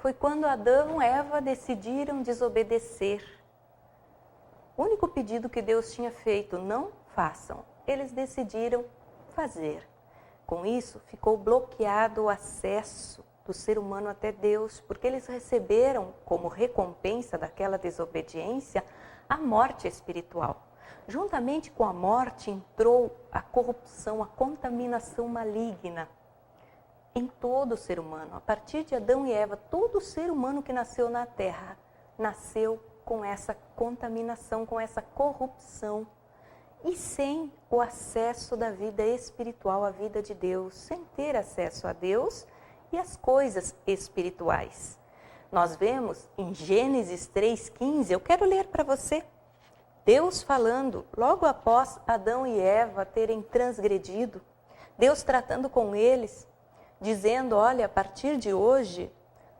foi quando Adão e Eva decidiram desobedecer. O único pedido que Deus tinha feito, não façam, eles decidiram fazer. Com isso, ficou bloqueado o acesso do ser humano até Deus, porque eles receberam como recompensa daquela desobediência a morte espiritual. Juntamente com a morte entrou a corrupção, a contaminação maligna em todo o ser humano. A partir de Adão e Eva, todo ser humano que nasceu na terra nasceu com essa contaminação, com essa corrupção e sem o acesso da vida espiritual à vida de Deus, sem ter acesso a Deus e as coisas espirituais. Nós vemos em Gênesis 3,15, eu quero ler para você, Deus falando, logo após Adão e Eva terem transgredido, Deus tratando com eles, dizendo, olha, a partir de hoje,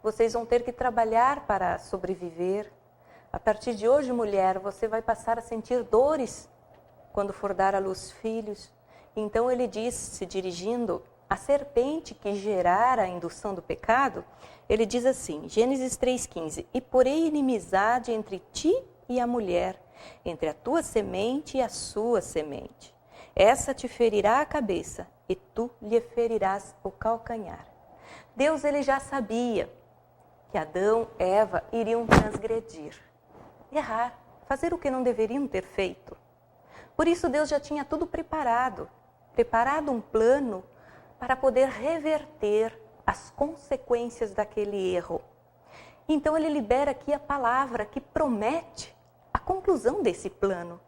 vocês vão ter que trabalhar para sobreviver. A partir de hoje, mulher, você vai passar a sentir dores quando for dar à luz filhos. Então ele diz, se dirigindo à serpente que gerara a indução do pecado, ele diz assim, Gênesis 3,15, e porei inimizade entre ti e a mulher, entre a tua semente e a sua semente. Essa te ferirá a cabeça e tu lhe ferirás o calcanhar. Deus ele já sabia que Adão e Eva iriam transgredir, errar, fazer o que não deveriam ter feito. Por isso Deus já tinha tudo preparado um plano para poder reverter as consequências daquele erro. Então ele libera aqui a palavra que promete a conclusão desse plano.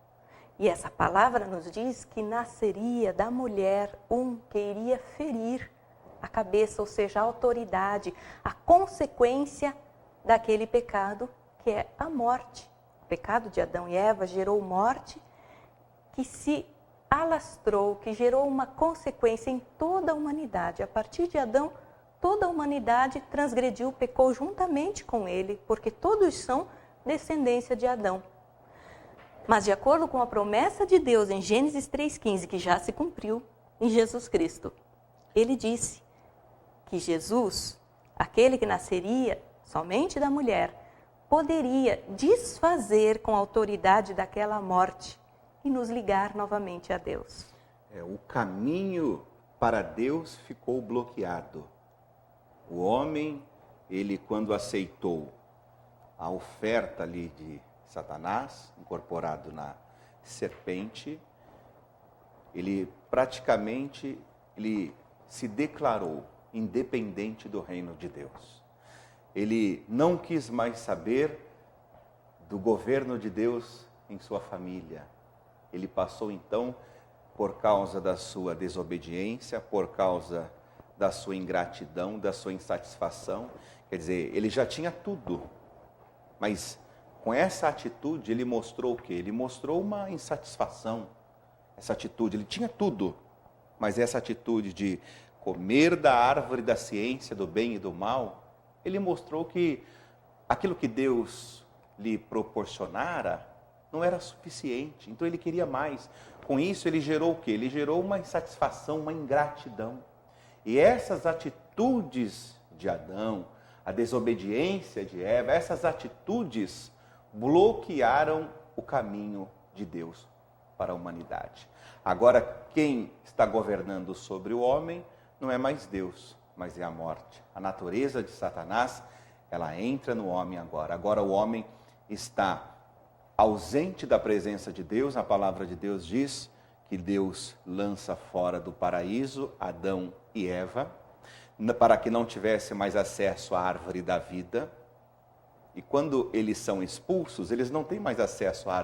E essa palavra nos diz que nasceria da mulher um que iria ferir a cabeça, ou seja, a autoridade, a consequência daquele pecado que é a morte. O pecado de Adão e Eva gerou morte que se alastrou, que gerou uma consequência em toda a humanidade. A partir de Adão, toda a humanidade transgrediu, pecou juntamente com ele, porque todos são descendência de Adão. Mas de acordo com a promessa de Deus em Gênesis 3,15, que já se cumpriu em Jesus Cristo, ele disse que Jesus, aquele que nasceria somente da mulher, poderia desfazer com a autoridade daquela morte e nos ligar novamente a Deus. O caminho para Deus ficou bloqueado. O homem, ele quando aceitou a oferta ali de Satanás, incorporado na serpente, ele praticamente se declarou independente do reino de Deus. Ele não quis mais saber do governo de Deus em sua família. Ele passou então, por causa da sua desobediência, por causa da sua ingratidão, da sua insatisfação, quer dizer, ele já tinha tudo, mas com essa atitude, ele mostrou o quê? Ele mostrou uma insatisfação. Essa atitude, ele tinha tudo, mas essa atitude de comer da árvore da ciência do bem e do mal, ele mostrou que aquilo que Deus lhe proporcionara não era suficiente. Então ele queria mais. Com isso, ele gerou o quê? Ele gerou uma insatisfação, uma ingratidão. E essas atitudes de Adão, a desobediência de Eva, essas atitudes bloquearam o caminho de Deus para a humanidade. Agora, quem está governando sobre o homem não é mais Deus, mas é a morte. A natureza de Satanás, ela entra no homem agora. Agora o homem está ausente da presença de Deus. A palavra de Deus diz que Deus lança fora do paraíso Adão e Eva, para que não tivesse mais acesso à árvore da vida. E quando eles são expulsos, eles não têm mais acesso à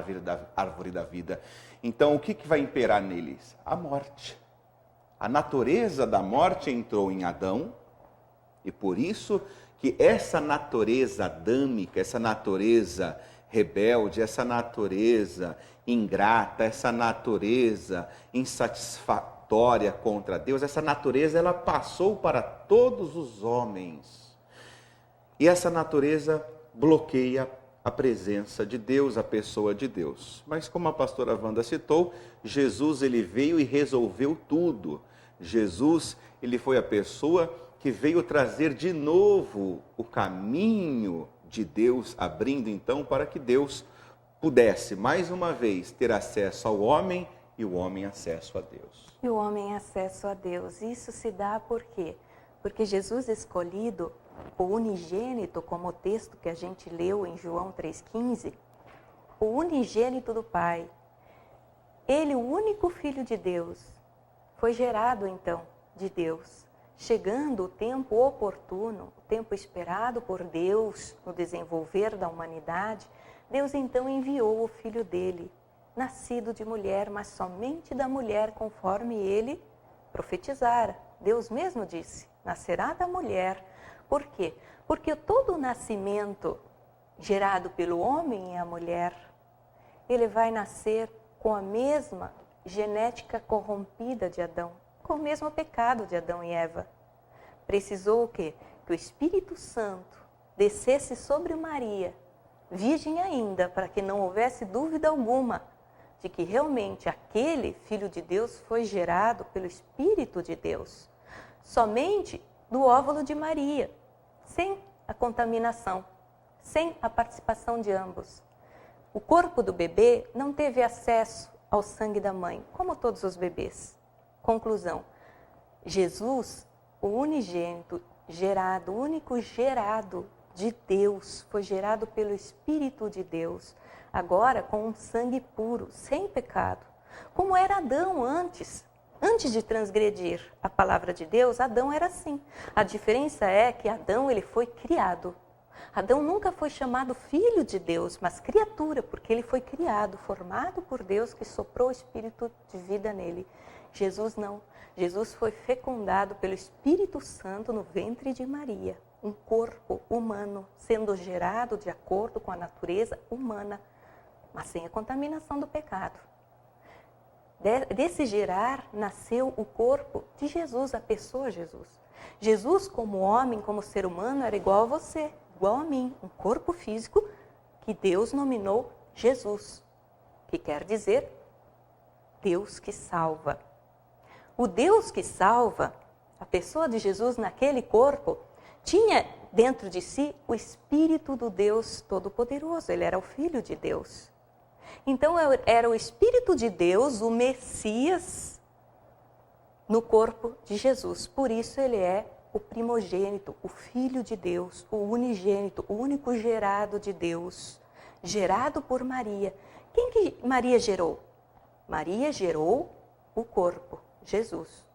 árvore da vida. Então, o que vai imperar neles? A morte. A natureza da morte entrou em Adão, e por isso que essa natureza adâmica, essa natureza rebelde, essa natureza ingrata, essa natureza insatisfatória contra Deus, essa natureza ela passou para todos os homens. E essa natureza bloqueia a presença de Deus, a pessoa de Deus. Mas como a pastora Wanda citou, Jesus ele veio e resolveu tudo. Jesus ele foi a pessoa que veio trazer de novo o caminho de Deus, abrindo então para que Deus pudesse, mais uma vez, ter acesso ao homem e o homem acesso a Deus. E o homem acesso a Deus. Isso se dá por quê? Porque Jesus escolhido, o unigênito, como o texto que a gente leu em João 3,15, o unigênito do Pai, ele, o único Filho de Deus, foi gerado então de Deus. Chegando o tempo oportuno, o tempo esperado por Deus no desenvolver da humanidade, Deus então enviou o Filho dele, nascido de mulher, mas somente da mulher, conforme ele profetizara. Deus mesmo disse, nascerá da mulher. Por quê? Porque todo o nascimento gerado pelo homem e a mulher, ele vai nascer com a mesma genética corrompida de Adão, com o mesmo pecado de Adão e Eva. Precisou o quê? Que o Espírito Santo descesse sobre Maria, virgem ainda, para que não houvesse dúvida alguma de que realmente aquele Filho de Deus foi gerado pelo Espírito de Deus, somente do óvulo de Maria, sem a contaminação, sem a participação de ambos. O corpo do bebê não teve acesso ao sangue da mãe, como todos os bebês. Conclusão, Jesus, o unigênito, gerado, o único gerado de Deus, foi gerado pelo Espírito de Deus, agora com um sangue puro, sem pecado. Como era Adão antes de transgredir a palavra de Deus, Adão era assim. A diferença é que Adão, ele foi criado. Adão nunca foi chamado filho de Deus, mas criatura, porque ele foi criado, formado por Deus, que soprou o Espírito de vida nele. Jesus não. Jesus foi fecundado pelo Espírito Santo no ventre de Maria, um corpo humano, sendo gerado de acordo com a natureza humana, mas sem a contaminação do pecado. Desse gerar nasceu o corpo de Jesus, a pessoa Jesus. Jesus, como homem, como ser humano, era igual a você, igual a mim, um corpo físico que Deus nominou Jesus, que quer dizer Deus que salva. O Deus que salva, a pessoa de Jesus naquele corpo, tinha dentro de si o Espírito do Deus Todo-Poderoso, ele era o Filho de Deus. Então era o Espírito de Deus, o Messias, no corpo de Jesus. Por isso ele é o primogênito, o Filho de Deus, o unigênito, o único gerado de Deus, gerado por Maria. Quem que Maria gerou? Maria gerou o corpo, Jesus.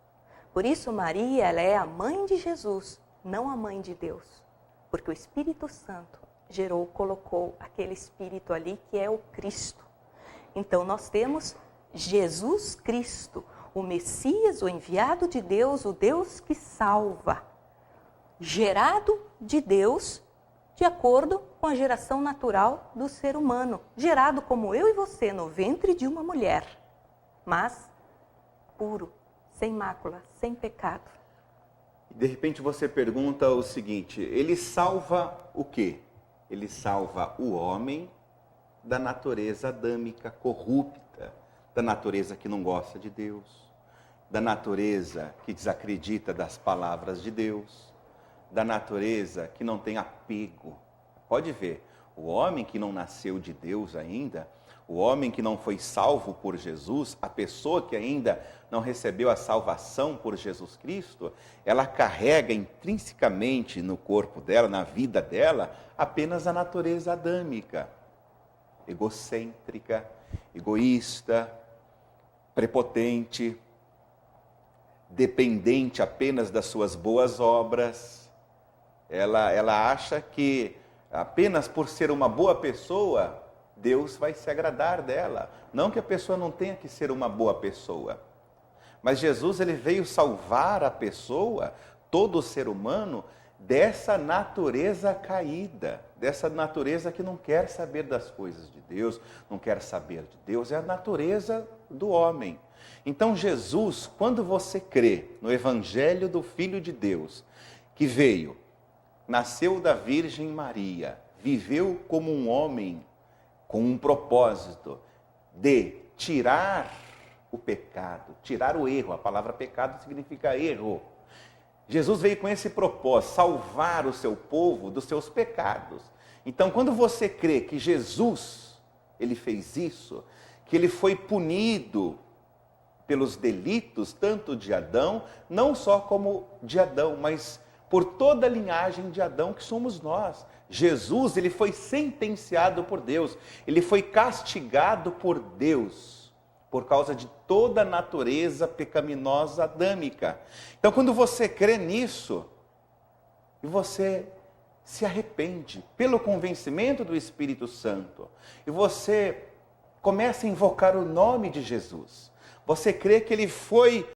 Por isso Maria, ela é a mãe de Jesus, não a mãe de Deus. Porque o Espírito Santo gerou, colocou aquele Espírito ali que é o Cristo. Então nós temos Jesus Cristo, o Messias, o enviado de Deus, o Deus que salva, gerado de Deus de acordo com a geração natural do ser humano, gerado como eu e você no ventre de uma mulher, mas puro, sem mácula, sem pecado. De repente você pergunta o seguinte, ele salva o quê? Ele salva o homem da natureza adâmica corrupta, da natureza que não gosta de Deus, da natureza que desacredita das palavras de Deus, da natureza que não tem apego. Pode ver, o homem que não nasceu de Deus ainda, o homem que não foi salvo por Jesus, a pessoa que ainda não recebeu a salvação por Jesus Cristo, ela carrega intrinsecamente no corpo dela, na vida dela, apenas a natureza adâmica, egocêntrica, egoísta, prepotente, dependente apenas das suas boas obras. Ela acha que apenas por ser uma boa pessoa, Deus vai se agradar dela. Não que a pessoa não tenha que ser uma boa pessoa. Mas Jesus, ele veio salvar a pessoa, todo o ser humano, dessa natureza caída, dessa natureza que não quer saber das coisas de Deus, não quer saber de Deus, é a natureza do homem. Então Jesus, quando você crê no Evangelho do Filho de Deus, que veio, nasceu da Virgem Maria, viveu como um homem, com um propósito de tirar o pecado, tirar o erro. A palavra pecado significa erro. Jesus veio com esse propósito, salvar o seu povo dos seus pecados. Então, quando você crê que Jesus, ele fez isso, que ele foi punido pelos delitos, tanto de Adão, não só como de Adão, mas por toda a linhagem de Adão, que somos nós. Jesus, ele foi sentenciado por Deus, ele foi castigado por Deus, por causa de toda a natureza pecaminosa adâmica. Então, quando você crê nisso, e você se arrepende pelo convencimento do Espírito Santo, e você começa a invocar o nome de Jesus, você crê que ele foi